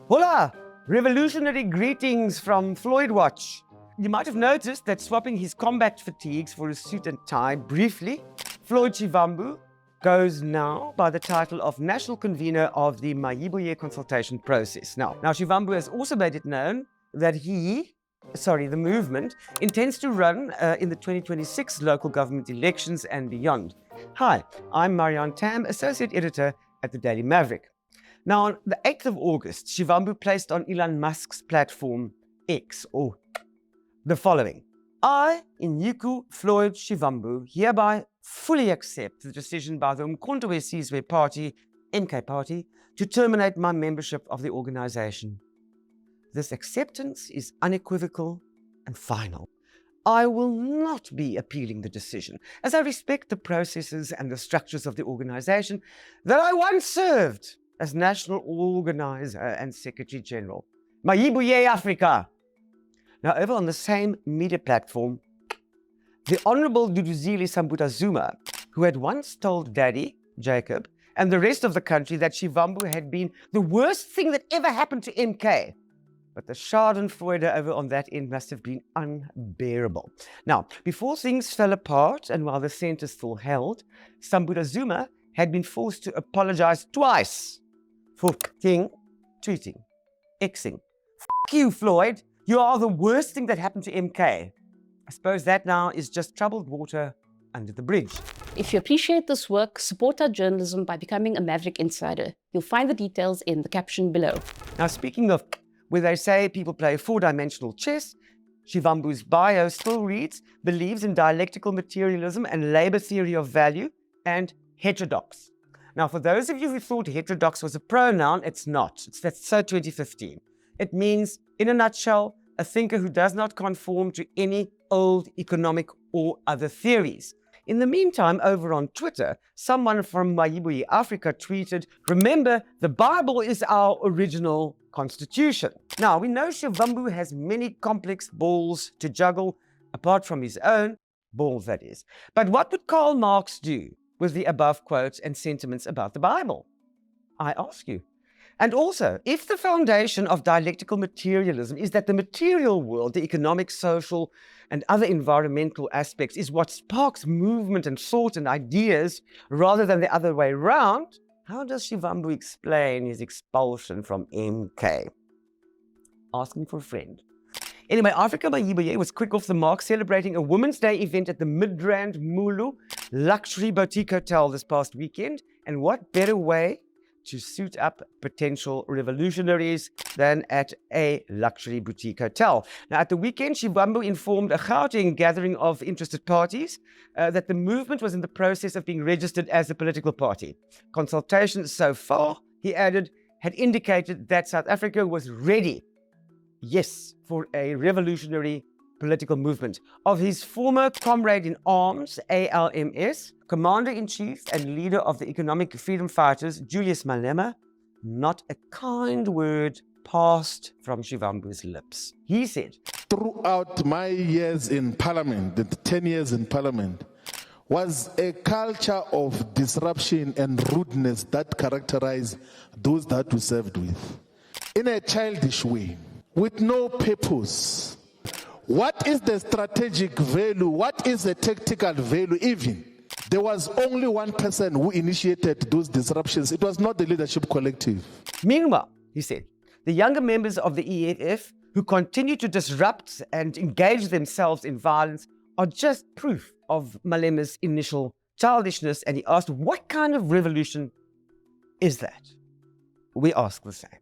Hola! Revolutionary greetings from Floyd Watch. You might have noticed that swapping his combat fatigues for a suit and tie briefly, Floyd Shivambu goes now by the title of National Convener of the Mayibuye Consultation Process. Now Shivambu has also made it known that the movement, intends to run in the 2026 local government elections and beyond. Hi, I'm Marianne Thamm, Associate Editor at the Daily Maverick. Now, on the 8th of August, Shivambu placed on Elon Musk's platform X, the following. I, Inyuku Floyd Shivambu, hereby fully accept the decision by the Umkhonto we Sizwe Party, MK Party, to terminate my membership of the organization. This acceptance is unequivocal and final. I will not be appealing the decision, as I respect the processes and the structures of the organization that I once served as National Organizer and Secretary General. Mayibuye Africa. Now, over on the same media platform, the Honorable Duduzile Sambuta Zuma, who had once told Daddy, Jacob, and the rest of the country that Shivambu had been the worst thing that ever happened to MK. But the schadenfreude over on that end must have been unbearable. Now, before things fell apart and while the centre still held, Sambuta Zuma had been forced to apologize twice for tweeting, Xing. F you, Floyd. You are the worst thing that happened to MK. I suppose that now is just troubled water under the bridge. If you appreciate this work, support our journalism by becoming a Maverick Insider. You'll find the details in the caption below. Now, speaking of where they say people play four-dimensional chess, Shivambu's bio still reads, believes in dialectical materialism and labor theory of value, and heterodox. Now, for those of you who thought heterodox was a pronoun, it's not. That's so 2015. It means, in a nutshell, a thinker who does not conform to any old economic or other theories. In the meantime, over on Twitter, someone from Mayibuye Africa tweeted, remember, the Bible is our original constitution. Now, we know Shivambu has many complex balls to juggle, apart from his own balls, that is. But what would Karl Marx do with the above quotes and sentiments about the Bible? I ask you. And also, if the foundation of dialectical materialism is that the material world, the economic, social, and other environmental aspects, is what sparks movement and thought and ideas rather than the other way around, how does Shivambu explain his expulsion from MK? Asking for a friend. Anyway, Africa Mayibuye was quick off the mark, celebrating a Women's Day event at the Midrand Mulu luxury boutique hotel this past weekend. And what better way to suit up potential revolutionaries than at a luxury boutique hotel. Now, at the weekend, Shivambu informed a Gauteng gathering of interested parties that the movement was in the process of being registered as a political party. Consultations so far, he added, had indicated that South Africa was ready, yes, for a revolutionary political movement. Of his former comrade in arms, ALMS, Commander-in-Chief and leader of the Economic Freedom Fighters, Julius Malema, not a kind word passed from Shivambu's lips. He said, throughout my years in Parliament, the 10 years in Parliament, was a culture of disruption and rudeness that characterized those that we served with. In a childish way, with no purpose. What is the strategic value? What is the tactical value even? There was only one person who initiated those disruptions. It was not the leadership collective. Meanwhile, he said, the younger members of the EFF who continue to disrupt and engage themselves in violence are just proof of Malema's initial childishness. And he asked, what kind of revolution is that? We ask the same.